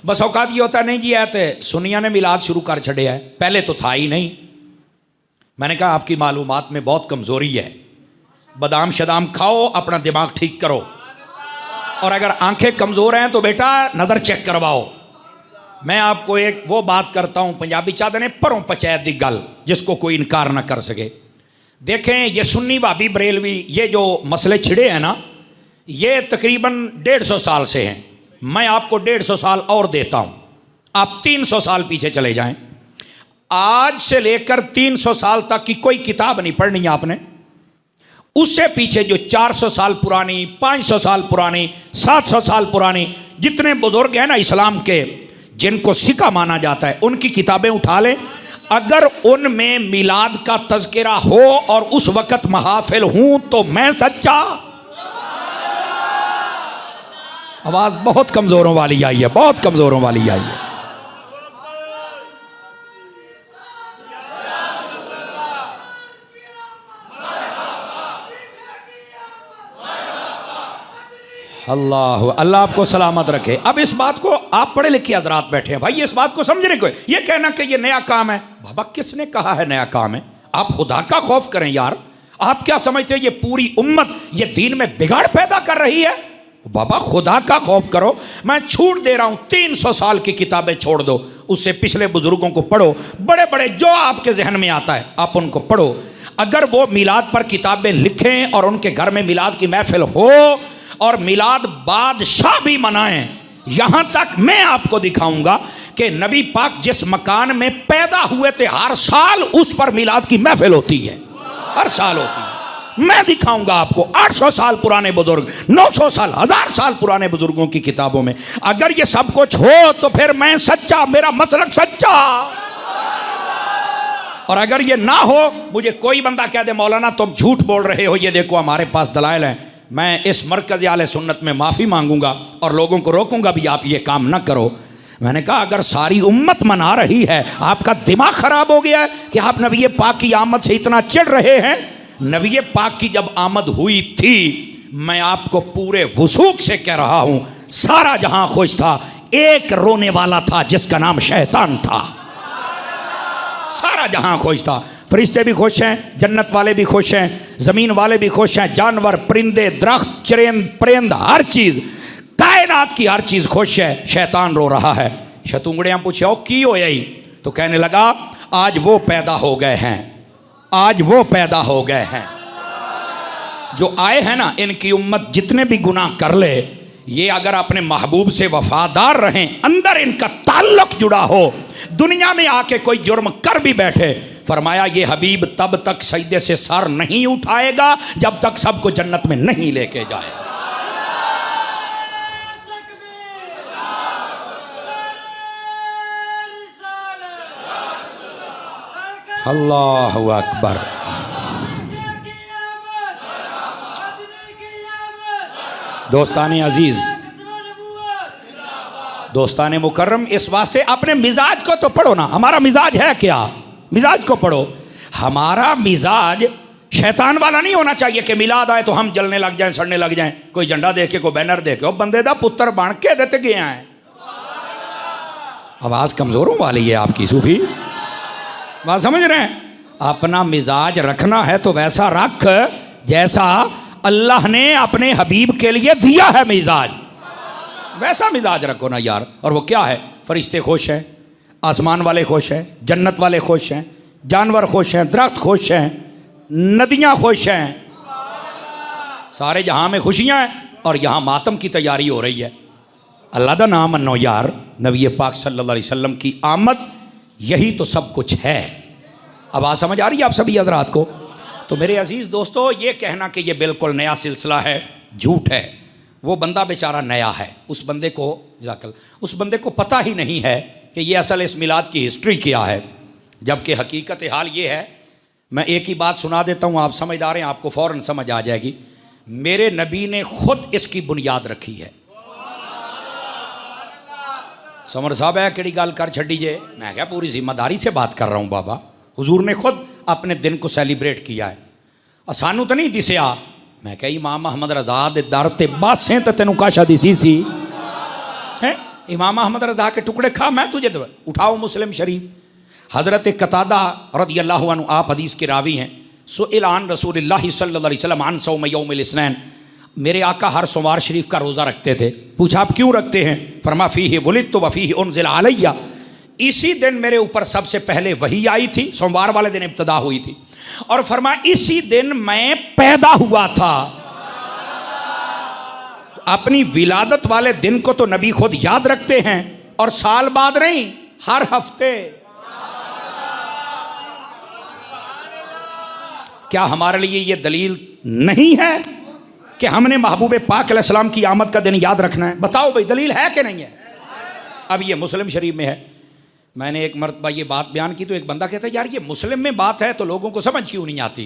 बस औकात ये होता नहीं जी है तो सुनिया ने मिलाद शुरू कर छड़े है, पहले तो था ही नहीं। मैंने कहा आपकी मालूमात में बहुत कमज़ोरी है, बादाम शदाम खाओ, अपना दिमाग ठीक करो, और अगर आंखें कमज़ोर हैं तो बेटा नज़र चेक करवाओ। मैं आपको एक वो बात करता हूँ, पंजाबी चाहते ने परों पंचायत दी गल, जिसको कोई इनकार ना कर सके। देखें ये सुन्नी भाभी बरेलवी ये जो मसले छिड़े हैं ना, ये तकरीबन 150 साल से हैं। मैं आपको 150 साल और देता हूँ, आप 300 साल पीछे चले जाएं। आज से लेकर 300 साल तक की कोई किताब नहीं पढ़नी है आपने। उससे पीछे जो 400 साल पुरानी, 500 साल पुरानी, 700 साल पुरानी जितने बुजुर्ग हैं ना इस्लाम के, जिनको सिक्का माना जाता है, उनकी किताबें उठा लें। अगर उनमें मिलाद का तज़किरा हो और उस वक़्त महाफिल हूं तो मैं सच्चा। आवाज़ बहुत कमज़ोरों वाली आई है, बहुत कमज़ोरों वाली आई है। अल्लाह अल्लाह आपको सलामत रखे। अब इस बात को आप पढ़े लिखे हजरात बैठे हैं भाई, इस बात को समझने को, ये कहना कि ये नया काम है, बाबा किसने कहा है नया काम है? आप खुदा का खौफ करें यार। आप क्या समझते हैं ये पूरी उम्मत ये दीन में बिगाड़ पैदा कर रही है? बाबा खुदा का खौफ करो। मैं छूट दे रहा हूं, 300 साल की किताबें छोड़ दो, उससे पिछले बुजुर्गों को पढ़ो, बड़े बड़े जो आपके जहन में आता है आप उनको पढ़ो। अगर वो मिलाद पर किताबें लिखें और उनके घर में मिलाद की महफिल हो और मिलाद बादशाह भी मनाएं, यहां तक मैं आपको दिखाऊंगा कि नबी पाक जिस मकान में पैदा हुए थे हर साल उस पर मिलाद की महफिल होती है, हर साल होती है। मैं दिखाऊंगा आपको 800 साल पुराने बुजुर्ग, 900 साल, 1000 साल पुराने बुजुर्गों की किताबों में। अगर ये सब कुछ हो तो फिर मैं सच्चा, मेरा मसलक सच्चा। और अगर ये ना हो, मुझे कोई बंदा कह दे मौलाना तुम झूठ बोल रहे हो, ये देखो हमारे पास दलाइल हैं, मैं इस मरकज़ आले सुन्नत में माफ़ी मांगूंगा और लोगों को रोकूंगा भी आप ये काम ना करो। मैंने कहा अगर सारी उम्मत मना रही है, आपका दिमाग ख़राब हो गया है कि आप नबी पाक की आमद से इतना चिढ़ रहे हैं। नबी पाक की जब आमद हुई थी, मैं आपको पूरे वसूख से कह रहा हूँ, सारा जहां खुश था, एक रोने वाला था जिसका नाम शैतान था। सारा जहां खुश था, फरिश्ते भी खुश हैं, जन्नत वाले भी खुश हैं, ज़मीन वाले भी खुश हैं, जानवर, परिंदे, दरख्त, चरेंद, परिंद, हर चीज़, कायनात की हर चीज़ खुश है। शैतान रो रहा है। शतुंगड़ियाँ पूछे ओ की हो यही? तो कहने लगा आज वो पैदा हो गए हैं, आज वो पैदा हो गए हैं जो आए हैं ना, इनकी उम्मत जितने भी गुनाह कर ले, ये अगर अपने महबूब से वफादार रहें, अंदर इनका ताल्लुक जुड़ा हो, दुनिया में आके कोई जुर्म कर भी बैठे, फरमाया ये हबीब तब तक सजदे से सर नहीं उठाएगा जब तक सबको जन्नत में नहीं लेके जाएगा। अल्लाहु अकबर। दोस्ताने अजीज, दोस्ताने मुकर्रम, इस वास्ते अपने मिजाज को तो पढ़ो ना। हमारा मिजाज है क्या? मिजाज को पढ़ो। हमारा मिजाज शैतान वाला नहीं होना चाहिए कि मिलाद आए तो हम जलने लग जाएं, सड़ने लग जाएं, कोई झंडा देख के, कोई बैनर देख के। बंदे दा पुत्र बन के देते गए हैं। आवाज़ कमज़ोरों वाली है आपकी सूफी, बात समझ रहे हैं? अपना मिजाज रखना है तो वैसा रख जैसा अल्लाह ने अपने हबीब के लिए दिया है मिजाज, वैसा मिजाज रखो ना यार। और वो क्या है? फरिश्ते खुश हैं, आसमान वाले खुश हैं, जन्नत वाले खुश हैं, जानवर खुश हैं, दरख्त खुश हैं, नदियाँ खुश हैं, सारे जहां में खुशियाँ हैं और यहाँ मातम की तैयारी हो रही है। अल्लाह दा नाम मनो यार। नबी पाक सल्लल्लाहु अलैहि वसल्लम की आमद यही तो सब कुछ है। आवाज़ समझ आ रही है आप सभी हज़रात को? तो मेरे अजीज़ दोस्तों, ये कहना कि ये बिल्कुल नया सिलसिला है, झूठ है। वो बंदा बेचारा नया है, उस बंदे को पता ही नहीं है कि ये असल इस मिलाद की हिस्ट्री क्या है, जबकि हकीकत हाल ये है। मैं एक ही बात सुना देता हूँ, आप समझदार हैं, आपको फ़ौरन समझ आ जाएगी। मेरे नबी ने खुद इसकी बुनियाद रखी है। समर साहब है कि गल कर छड़ी जे, मैं क्या पूरी जिम्मेदारी से बात कर रहा हूँ बाबा। हुजूर ने खुद अपने दिन को सेलिब्रेट किया है। सानू तो नहीं दिसया, मैं क्या इमाम अहमद रज़ा दे दर ते बासें तो तेनों काशा दिसी सी है। इमाम अहमद रजा के टुकड़े खा, मैं तुझे दे। उठाओ मुस्लिम शरीफ। हजरत कतादा रदियल्लाहु अन्हु, आप हदीस के रावी हैं। सुइल आन रसूलिल्लाह सल्लल्लाहु अलैहि वसल्लम आन सौम यौमिल इस्नैन, मेरे आका हर सोमवार शरीफ का रोज़ा रखते थे। पूछा आप क्यों रखते हैं? फरमा फीही वुलिदतु व फीही उनज़िला अलैया, इसी दिन मेरे ऊपर सबसे पहले वही आई थी, सोमवार वाले दिन इब्तिदा हुई थी, और फरमा इसी दिन मैं पैदा हुआ था। अपनी विलादत वाले दिन को तो नबी खुद याद रखते हैं, और साल बाद नहीं, हर हफ्ते। क्या हमारे लिए ये दलील नहीं है कि हमने महबूब पाक अलैहिस्सलाम की आमद का दिन याद रखना है? बताओ भाई, दलील है कि नहीं है? अब ये मुस्लिम शरीफ में है। मैंने एक मरतबा ये बात बयान की तो एक बंदा कहता है यार ये मुस्लिम में बात है तो लोगों को समझ क्यों नहीं आती?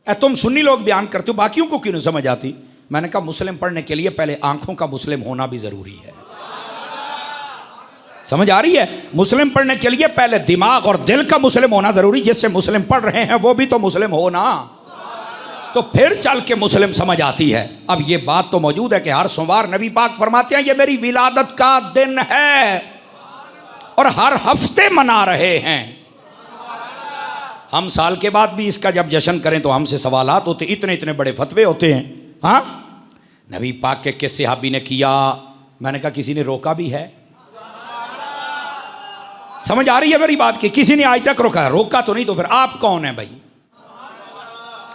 तुम सुन्नी लोग बयान करते हो, बाकियों को क्यों नहीं समझ आती? मैंने कहा मुस्लिम पढ़ने के लिए पहले आंखों का मुस्लिम होना भी जरूरी है। समझ आ रही है? मुस्लिम पढ़ने के लिए पहले दिमाग और दिल का मुस्लिम होना जरूरी। जिससे मुस्लिम पढ़ रहे हैं वो भी तो मुस्लिम हो ना, तो फिर चल के मुस्लिम समझ आती है। अब ये बात तो मौजूद है कि हर सोमवार नबी पाक फरमाते हैं ये मेरी विलादत का दिन है, और हर हफ्ते मना रहे हैं। हम साल के बाद भी इसका जब जश्न करें तो हमसे सवालात होते, इतने इतने बड़े फतवे होते हैं। हाँ, नबी पाक के किस सहाबी ने किया? मैंने कहा किसी ने रोका भी है? समझ आ रही है मेरी बात की? किसी ने आज तक रोका? रोका तो नहीं, तो फिर आप कौन है भाई?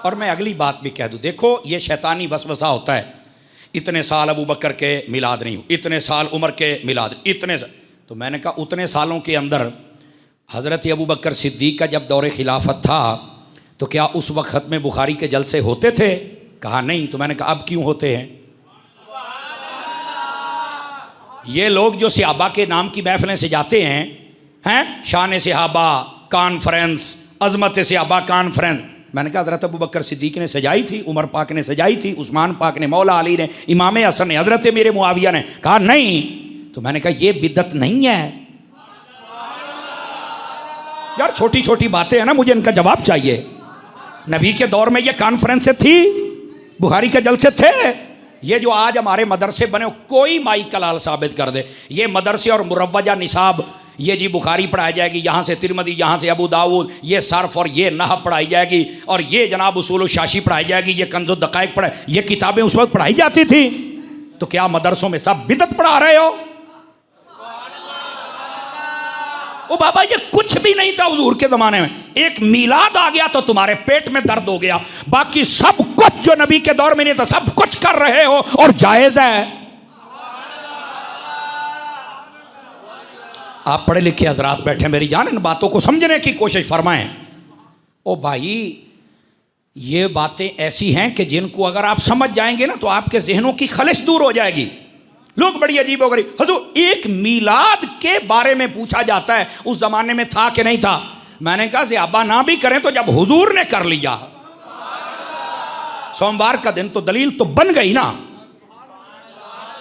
और मैं अगली बात भी कह दूं, देखो ये शैतानी वसवसा होता है, इतने साल अबू बकर के मिलाद नहीं हुए, इतने साल उमर के मिलाद, इतने साल। तो मैंने कहा उतने सालों के अंदर हज़रत अबू बकर सिद्दीक़ का जब दौरे खिलाफत था तो क्या उस वक्त में बुखारी के जलसे होते थे? कहा नहीं। तो मैंने कहा अब क्यों होते हैं? ये लोग जो सहाबा के नाम की महफिलें सजाते हैं शान सहाबा कॉन्फ्रेंस, अजमत सहाबा कॉन्फ्रेंस, मैंने कहा हज़रत अबू बकर सिद्दीक़ ने सजाई थी, उमर पाक ने सजाई थी, उस्मान पाक ने, मौला अली ने, इमाम हसन ने, हज़रत मेरे मुआविया ने। कहा नहीं। तो मैंने कहा ये बिदअत नहीं है यार, छोटी छोटी बातें हैं ना, मुझे इनका जवाब चाहिए। नबी के दौर में ये कॉन्फ्रेंस थी, बुखारी के जलसे थे। ये जो आज हमारे मदरसे बने, कोई माई कलाल साबित कर दे ये मदरसे और मुरव्वजा निसाब, ये जी बुखारी पढ़ाई जाएगी, यहाँ से तिरमिज़ी, यहाँ से अबू दाऊद, ये सर्फ और ये नहव पढ़ाई जाएगी, और ये जनाब उसूल शाशी पढ़ाई जाएगी, ये कंज़ुद दक़ाइक़ पढ़ाई, ये किताबें उस वक्त पढ़ाई जाती थी। तो क्या मदरसों में सब बिदअत पढ़ा रहे हो? ओ बाबा ये कुछ भी नहीं था हुजूर के ज़माने में। एक मीलाद आ गया तो तुम्हारे पेट में दर्द हो गया, बाकी सब कुछ जो नबी के दौर में नहीं था सब कुछ कर रहे हो और जायज़ है। आप पढ़े लिखे हजरात बैठे मेरी जान, इन बातों को समझने की कोशिश फरमाएं। ओ भाई ये बातें ऐसी हैं कि जिनको अगर आप समझ जाएंगे ना तो आपके जहनों की खलिश दूर हो जाएगी। लोग बड़ी अजीब हो गई, हुजूर एक मीलाद के बारे में पूछा जाता है, उस जमाने में था कि नहीं था? मैंने कहा सहाबा ना भी करें तो जब हुजूर ने कर लिया, सोमवार का दिन, तो दलील तो बन गई ना।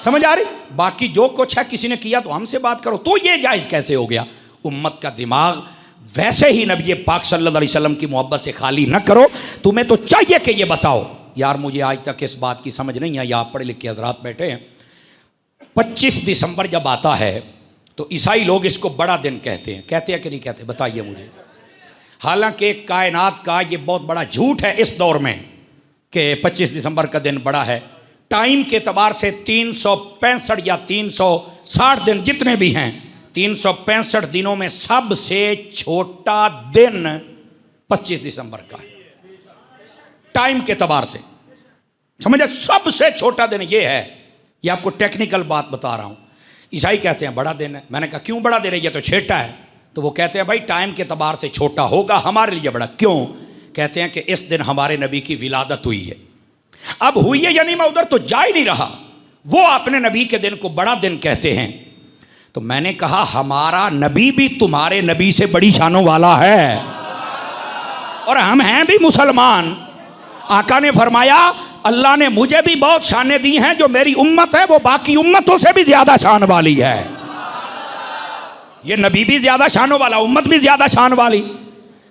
समझ आ रही? बाकी जो कुछ है किसी ने किया तो हमसे बात करो, तो ये जायज़ कैसे हो गया? उम्मत का दिमाग वैसे ही नबी पाक सल्लल्लाहु अलैहि वसल्लम की मोहब्बत से खाली न करो। तुम्हें तो चाहिए कि ये बताओ यार, मुझे आज तक इस बात की समझ नहीं आई। आप पढ़े लिखे हजरात बैठे हैं, 25 दिसंबर जब आता है तो ईसाई लोग इसको बड़ा दिन कहते हैं कि नहीं कहते? बताइए मुझे। हालांकि कायनात का ये बहुत बड़ा झूठ है इस दौर में कि 25 दिसंबर का दिन बड़ा है। टाइम के एतबार से 365 या 360 दिन जितने भी हैं, 365 दिनों में सबसे छोटा दिन 25 दिसंबर का है टाइम के एतबार से। समझे? सबसे छोटा दिन ये है। ये आपको टेक्निकल बात बता रहा हूँ। ईसाई कहते हैं बड़ा दिन है। मैंने कहा क्यों बड़ा दिन है? ये तो छोटा है। तो वो कहते हैं भाई टाइम के एतबार से छोटा होगा, हमारे लिए बड़ा। क्यों? कहते हैं कि इस दिन हमारे नबी की विलादत हुई है। अब हुई है यानी मैं उधर तो जा ही नहीं रहा, वो अपने नबी के दिन को बड़ा दिन कहते हैं। तो मैंने कहा हमारा नबी भी तुम्हारे नबी से बड़ी शानों वाला है, और हम हैं भी मुसलमान। आका ने फरमाया अल्लाह ने मुझे भी बहुत शानें दी हैं, जो मेरी उम्मत है वो बाकी उम्मतों से भी ज्यादा शान वाली है। ये नबी भी ज्यादा शानों वाला, उम्मत भी ज्यादा शान वाली।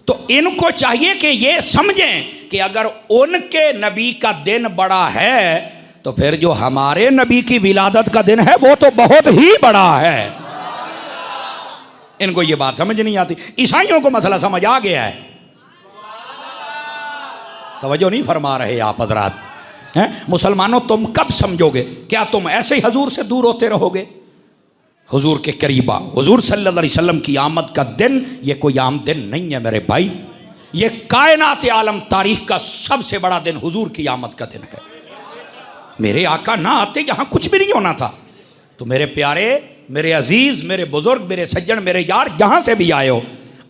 तो इनको चाहिए कि ये समझें कि अगर उनके नबी का दिन बड़ा है तो फिर जो हमारे नबी की विलादत का दिन है वो तो बहुत ही बड़ा है। इनको ये बात समझ नहीं आती। ईसाइयों को मसला समझ आ गया है, तवज्जो नहीं फरमा रहे आप हजरात हैं। मुसलमानों तुम कब समझोगे? क्या तुम ऐसे ही हजूर से दूर होते रहोगे? हुजूर के करीबा, हुजूर सल्लल्लाहु अलैहि वसल्लम की आमद का दिन ये कोई आम दिन नहीं है मेरे भाई। ये कायनात आलम तारीख का सबसे बड़ा दिन हुजूर की आमद का दिन है। मेरे आका ना आते यहाँ कुछ भी नहीं होना था। तो मेरे प्यारे, मेरे अजीज, मेरे बुजुर्ग, मेरे सज्जन, मेरे यार, जहाँ से भी आए हो,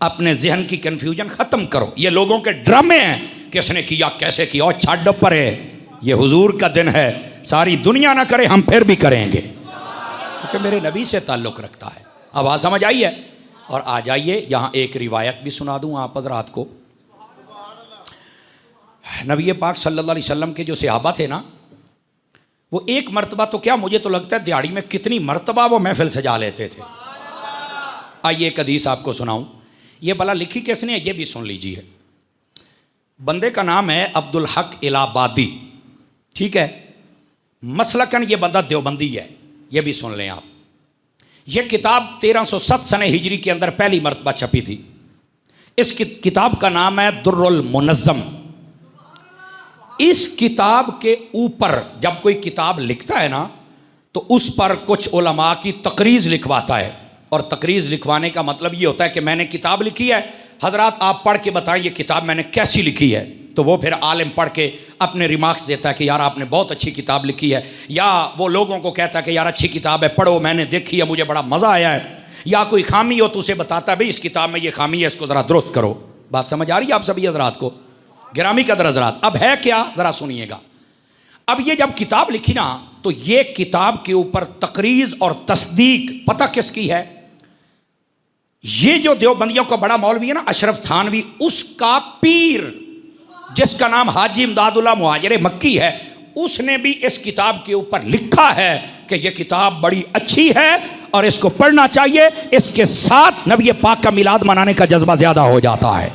अपने जहन की कन्फ्यूजन ख़त्म करो। ये लोगों के ड्रामे हैं, किसने किया, कैसे किया, और छाड़ पर है। ये हुजूर का दिन है, सारी दुनिया ना करे हम फिर भी करेंगे, क्योंकि मेरे नबी से ताल्लुक़ रखता है। अब आ समझ आई है? और आ जाइए, यहाँ एक रिवायत भी सुना दूँ आप हज़रात को। नबी पाक सल्लल्लाहु अलैहि वसल्लम के जो सहाबा थे ना, वो एक मरतबा तो क्या, मुझे तो लगता है दिहाड़ी में कितनी मरतबा वो महफिल सजा लेते थे। आइए एक हदीस आपको सुनाऊं। ये भला लिखी किसने है ये भी सुन लीजिए। बंदे का नाम है अब्दुल हक इलाहाबादी, ठीक है। मसलकन ये बंदा देवबंदी है, ये भी सुन लें आप। ये किताब 1307 सने हिजरी के अंदर पहली मरतबा छपी थी। इस किताब का नाम है दुर्रुल मुनज़्ज़म। इस किताब के ऊपर जब कोई किताब लिखता है ना, तो उस पर कुछ उलमा की तकरीज़ लिखवाता है। और तकरीज़ लिखवाने का मतलब ये होता है कि मैंने किताब लिखी है, हजरात आप पढ़ के बताएं ये किताब मैंने कैसी लिखी है। तो वो फिर आलिम पढ़ के अपने रिमार्क्स देता है कि यार आपने बहुत अच्छी किताब लिखी है, या वो लोगों को कहता है कि यार अच्छी किताब है, पढ़ो, मैंने देखी है, मुझे बड़ा मज़ा आया है। या कोई खामी हो तो उसे बताता है भाई इस किताब में ये खामी है, इसको ज़रा दुरुस्त करो। बात समझ आ रही है आप सभी हजरात को? गिरामी कदर हजरात, अब है क्या ज़रा सुनिएगा। अब ये जब किताब लिखी ना, तो ये किताब के ऊपर तकरीज़ और तस्दीक पता किसकी है? ये जो देवबंदियों का बड़ा मौलवी है ना, अशरफ थानवी, उसका पीर जिसका नाम हाजी इमदादुल्लाह मुहाजिर मक्की है, उसने भी इस किताब के ऊपर लिखा है कि यह किताब बड़ी अच्छी है और इसको पढ़ना चाहिए। इसके साथ नबी पाक का मिलाद मनाने का जज्बा ज्यादा हो जाता है।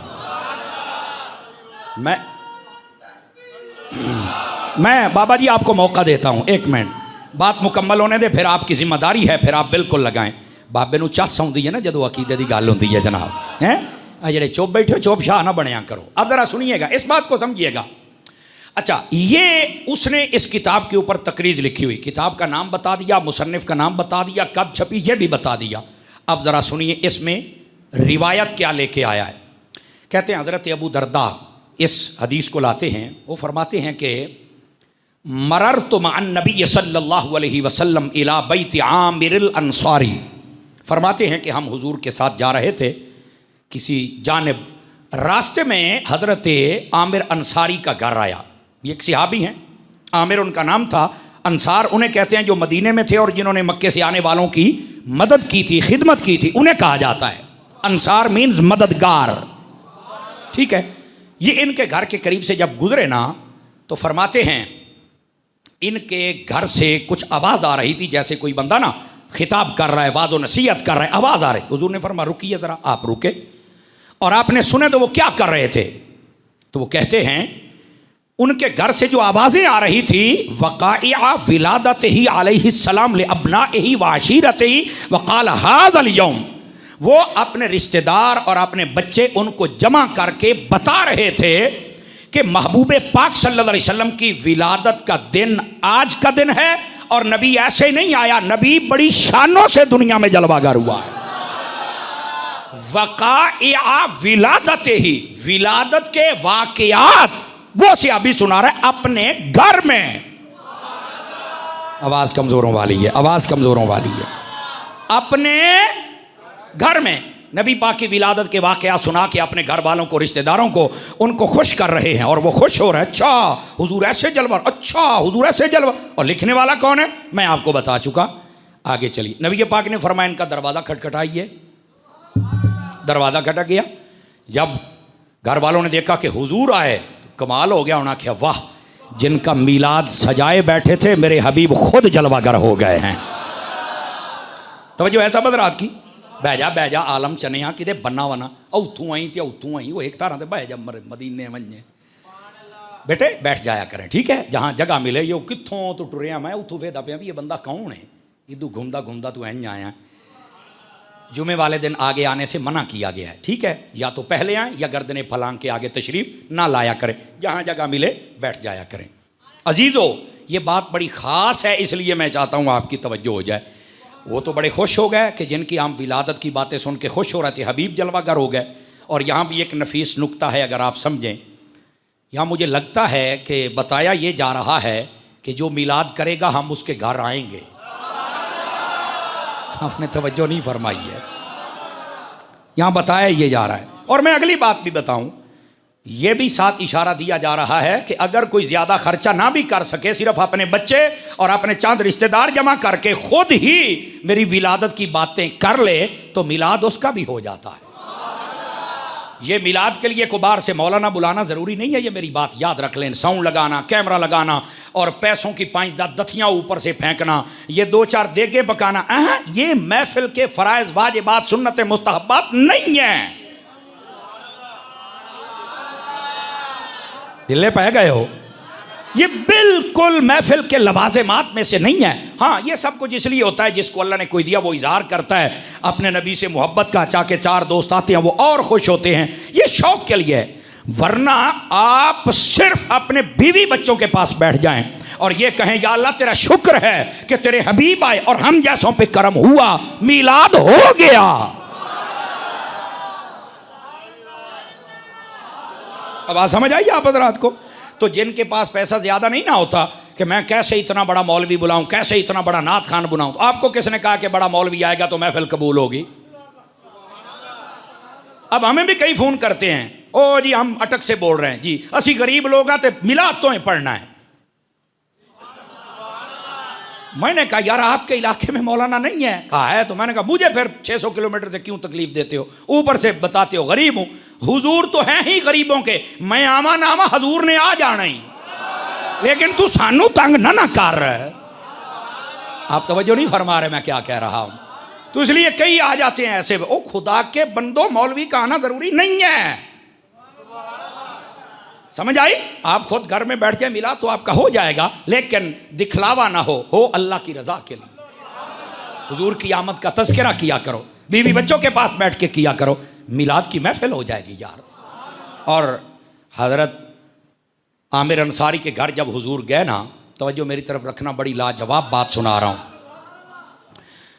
मैं बाबा जी आपको मौका देता हूं, एक मिनट बात मुकम्मल होने दे, फिर आपकी जिम्मेदारी है, फिर आप बिल्कुल लगाएं। बाबे नूं चस आउंदी है ना जदों अकीदे की गल होंदी है जनाब, हैं जेडे चुप बैठे चुप शाह ना बनिया करो। अब जरा सुनिएगा, इस बात को समझिएगा। अच्छा, ये उसने इस किताब के ऊपर तकरीज़ लिखी हुई, किताब का नाम बता दिया, मुसन्निफ का नाम बता दिया, कब छपी ये भी बता दिया। अब ज़रा सुनिए इसमें रिवायत क्या लेके आया है। कहते हैं हज़रत अबू दरदा इस हदीस को लाते हैं, वो फरमाते हैं कि मररतु मअन नबी सल्लल्लाहु अलैहि वसल्लम इला बैत आमिर अंसारी। फरमाते हैं कि हम हुजूर के साथ जा रहे थे किसी जानिब, रास्ते में हज़रत आमिर अंसारी का घर आया। ये एक सहाबी हैं, आमिर उनका नाम था, अंसार उन्हें कहते हैं जो मदीने में थे और जिन्होंने मक्के से आने वालों की मदद की थी, खिदमत की थी, उन्हें कहा जाता है। अंसार मीन्स मददगार, ठीक है। ये इनके घर के करीब से जब गुजरे ना, तो फरमाते हैं इनके घर से कुछ आवाज़ आ रही थी, जैसे कोई बंदा ना खिताब कर रहा है, वाज़ो नसीहत कर रहा है, आवाज़ आ रही। हुजूर ने फरमाया रुकिए ज़रा, आप रुके और आपने सुने तो वो क्या कर रहे थे। तो वो कहते हैं उनके घर से जो आवाज़ें आ रही थी, वक़ाइआ विलादत ही अलैहिस्सलाम ले अब्नाइही व अशीरतिही वक़ाल हाज़ल यौम। वो अपने रिश्तेदार और अपने बच्चे उनको जमा करके बता रहे थे कि महबूब पाक सल्लल्लाहु अलैहि वसल्लम की विलादत का दिन आज का दिन है, और नबी ऐसे ही नहीं आया, नबी बड़ी शानों से दुनिया में जलवागर हुआ है। वक़ाइआ विलादत ही, विलादत के वाक़ियात वो सहाबी सुना रहे अपने घर में। आवाज कमजोरों वाली है, आवाज कमजोरों वाली है। अपने घर में नबी पाक की विलादत के वाक़या सुना के अपने घर वालों को, रिश्तेदारों को, उनको खुश कर रहे हैं और वो खुश हो रहे हैं। अच्छा हुजूर ऐसे जलवा, अच्छा हुजूर ऐसे जलवा। और लिखने वाला कौन है मैं आपको बता चुका। आगे चलिए, नबी पाक ने फरमाया इनका दरवाज़ा खटखटाइए। दरवाज़ा खटक गया। जब घर वालों ने देखा कि हुजूर आए तो कमाल हो गया। उन्होंने कहा वाह, जिनका मीलाद सजाए बैठे थे मेरे हबीब खुद जलवागर हो गए हैं। तो जो ऐसा बदरात की बह जा आलम चनिया कि बन्ना वना उतों आई तो उतों आई, वो एक तारा बह जा मदीने वने बेटे बैठ जाया करें, ठीक है, जहाँ जगह मिले। यो कित्थों तो टुरिया मैं उतों वेदा पे भी ये बंदा कौन है, इधू घूमदा घूमदा तू इंज आया। जुमे वाले दिन आगे आने से मना किया गया है, ठीक है, या तो पहले आए या गर्दने फलांग के आगे तशरीफ ना लाया करें, जहाँ जगह मिले बैठ जाया करें। अजीज़ो ये बात बड़ी ख़ास है, इसलिए मैं चाहता हूँ आपकी तवज्जो हो जाए। वो तो बड़े खुश हो गए कि जिनकी हम विलादत की बातें सुन के खुश हो रहे थे, हबीब जलवागर हो गए। और यहाँ भी एक नफीस नुक्ता है, अगर आप समझें, यहाँ मुझे लगता है कि बताया ये जा रहा है कि जो मिलाद करेगा हम उसके घर आएंगे। आपने तवज्जो नहीं फरमाई है, यहाँ बताया ये जा रहा है। और मैं अगली बात भी बताऊं, ये भी साथ इशारा दिया जा रहा है कि अगर कोई ज़्यादा खर्चा ना भी कर सके, सिर्फ अपने बच्चे और अपने चंद रिश्तेदार जमा करके खुद ही मेरी विलादत की बातें कर ले तो मिलाद उसका भी हो जाता है। ये मिलाद के लिए कुबार से मौलाना बुलाना ज़रूरी नहीं है, ये मेरी बात याद रख लें। साउंड लगाना, कैमरा लगाना और पैसों की 5-10 दथियाँ ऊपर से फेंकना, ये 2-4 देगे पकाना, ये महफिल के फ़राइज़ वाजिबात सुन्नत मुस्तहब्बात नहीं है। दिल्ले पे गए हो, ये बिल्कुल महफिल के लवाज़िमात में से नहीं है। हाँ, ये सब कुछ इसलिए होता है जिसको अल्लाह ने कोई दिया वो इज़हार करता है अपने नबी से मोहब्बत का, चाहे 4 दोस्त आते हैं वो और खुश होते हैं, ये शौक के लिए है। वरना आप सिर्फ अपने बीवी बच्चों के पास बैठ जाएं और ये कहें या अल्लाह तेरा शुक्र है कि तेरे हबीब आए और हम जैसों पे करम हुआ, मिलाद हो गया। अब बात समझ आई आप हज़रात को? तो जिनके पास पैसा ज़्यादा नहीं ना होता कि मैं कैसे इतना बड़ा मौलवी बुलाऊं, कैसे इतना बड़ा नात खान बुलाऊं, तो आपको किसने कहा कि बड़ा मौलवी आएगा तो महफिल कबूल होगी? अब हमें भी कई फ़ोन करते हैं, ओ जी हम अटक से बोल रहे हैं जी, असी गरीब लोग हैं तो मिलाद तो ही पढ़ना है। मैंने कहा यार आपके इलाके में मौलाना नहीं है? कहा है। तो मैंने कहा मुझे फिर 600 किलोमीटर से क्यों तकलीफ देते हो, ऊपर से बताते हो गरीब हूं। हुजूर तो हैं ही गरीबों के, मैं आमा नामा हजूर ने आ जाना ही, लेकिन तू सानू तंग ना कर। आप तवज्जो नहीं फरमा रहे मैं क्या कह रहा हूं। तो इसलिए कई आ जाते हैं ऐसे, ओ खुदा के बंदो मौलवी का आना जरूरी नहीं है। समझ आई? आप खुद घर में बैठ के मिला तो आपका हो जाएगा, लेकिन दिखलावा ना हो अल्लाह की रजा के लिए। हुजूर की आमद का तज़किरा किया करो, बीवी बच्चों के पास बैठ के किया करो, मिलाद की महफिल हो जाएगी यार। और हज़रत आमिर अंसारी के घर जब हुजूर गए ना, तवज्जो मेरी तरफ रखना, बड़ी लाजवाब बात सुना रहा हूँ।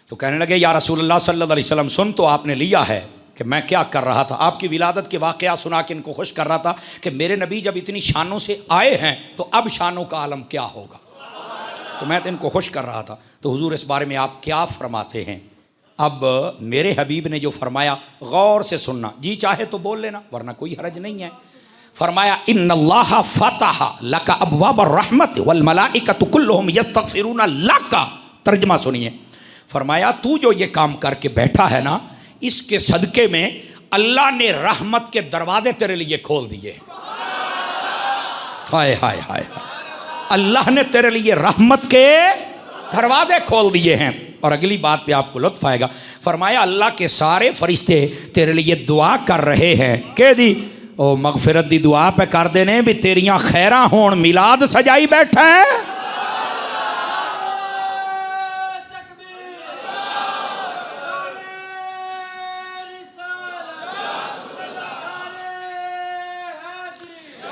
तो कहने लगे या रसूलुल्लाह सल्लल्लाहु अलैहि वसल्लम, सुन तो आपने लिया है कि मैं क्या कर रहा था, आपकी विलादत के वाक़या सुना के इनको खुश कर रहा था कि मेरे नबी जब इतनी शानों से आए हैं तो अब शानों का आलम क्या होगा। तो मैं तो इनको खुश कर रहा था। तो हुजूर इस बारे में आप क्या फरमाते हैं? अब मेरे हबीब ने जो फरमाया गौर से सुनना, जी चाहे तो बोल लेना वरना कोई हरज नहीं है। फरमाया इन्नल्लाह फतह लका अबवाब रहमत वल मलाइकतु कुल्लुहुम यस्तगफिरूना लका। तर्जुमा सुनिए, फरमाया तू जो ये काम करके बैठा है ना, इसके सदके में अल्लाह ने रहमत के दरवाजे तेरे लिए खोल दिए। हाय हाय हाय, अल्लाह ने तेरे लिए रहमत के दरवाजे खोल दिए हैं। और अगली बात पे आपको लुत्फ आएगा, फरमाया अल्लाह के सारे फरिश्ते तेरे लिए दुआ कर रहे हैं के दी ओ मगफिरत दी दुआ पे कर देने भी तेरियां खैरा होण, मिलाद सजाई बैठा है।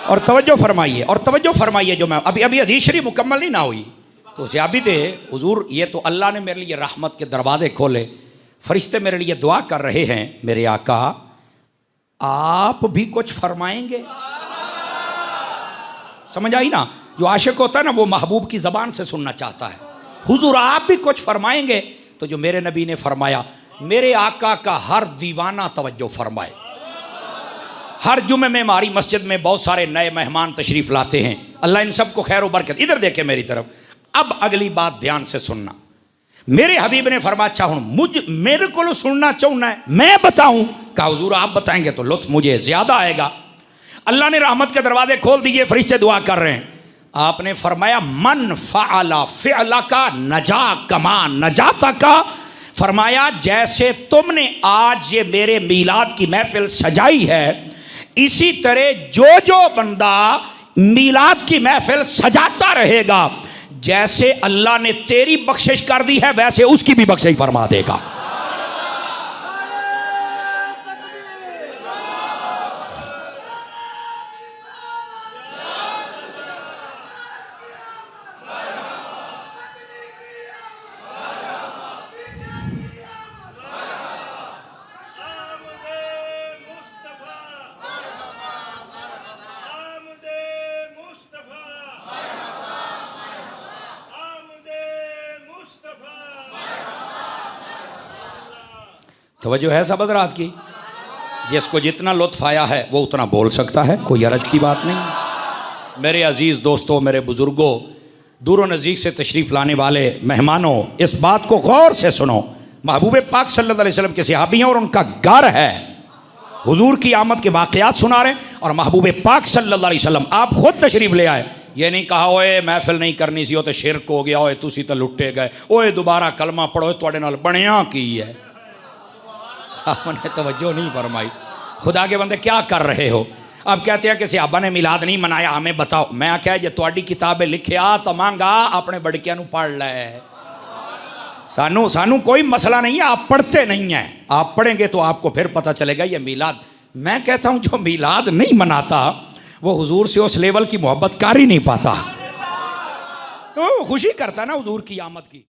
और तवज्जो फरमाइए जो मैं अभी हदीस शरीफ मुकम्मल नहीं ना हुई तो ज़्यादा थे हुजूर, ये तो अल्लाह ने मेरे लिए रहमत के दरवाजे खोले, फरिश्ते मेरे लिए दुआ कर रहे हैं, मेरे आका आप भी कुछ फरमाएंगे? समझ आई ना? जो आशिक होता है ना वो महबूब की ज़बान से सुनना चाहता है। हुजूर आप भी कुछ फरमाएंगे? तो जो मेरे नबी ने फरमाया, मेरे आका का हर दीवाना तवज्जो फरमाए। हर जुमे में हमारी मस्जिद में बहुत सारे नए मेहमान तशरीफ़ लाते हैं, अल्लाह इन सबको खैर व बरकत। इधर देखे मेरी तरफ। अब अगली बात ध्यान से सुनना, मेरे हबीब ने फरमाया अच्छा हूँ मेरे को सुनना चाहना है, मैं बताऊं? कहा हुजूर आप बताएंगे तो लुत्फ मुझे ज्यादा आएगा। अल्लाह ने रहमत के दरवाजे खोल दिए, फरिश्ते दुआ कर रहे हैं। आपने फरमाया मन फ़अला फ़िअला का नजा कमा नजाता का। फरमाया जैसे तुमने आज ये मेरे मीलाद की महफिल सजाई है, इसी तरह जो जो बंदा मीलाद की महफिल सजाता रहेगा, जैसे अल्लाह ने तेरी बख्शिश कर दी है वैसे उसकी भी बख्शिश फरमा देगा। तवज्जो है सब हज़रात की। जिसको जितना लुत्फ़ आया है वो उतना बोल सकता है, कोई हरज की बात नहीं। मेरे अजीज़ दोस्तों, मेरे बुज़ुर्गों, दूर व नज़दीक से तशरीफ़ लाने वाले मेहमानों, इस बात को गौर से सुनो। महबूब पाक सल्लल्लाहु अलैहि वसल्लम के सहाबी हैं और उनका घर है। हुजूर की आमद के वाक़यात सुना रहे हैं और महबूब पाक सल्लल्लाहु अलैहि वसल्लम आप खुद तशरीफ़ ले आए। ये नहीं कहा ओए महफिल नहीं करनी सी, तो शिरक हो गया, ओए तुसी तो लुटे गए, ओए दोबारा कलमा पढ़ो, तुहाडे नाल बनिया की है। आपने तवज्जो नहीं फरमाई। खुदा के बंदे क्या कर रहे हो? अब कहते हैं कि सहाबा ने मिलाद नहीं मनाया, हमें बताओ। मैं क्या जे तुहाडी किताबें लिखिया तो मांगा अपने बड़किया नूं पढ़ लै। सानू कोई मसला नहीं है, आप पढ़ते नहीं हैं। आप पढ़ेंगे तो आपको फिर पता चलेगा ये मिलाद। मैं कहता हूँ जो मिलाद नहीं मनाता वो हुजूर से उस लेवल की मोहब्बत कर ही नहीं पाता। तो खुशी करता ना हुजूर की आमद की।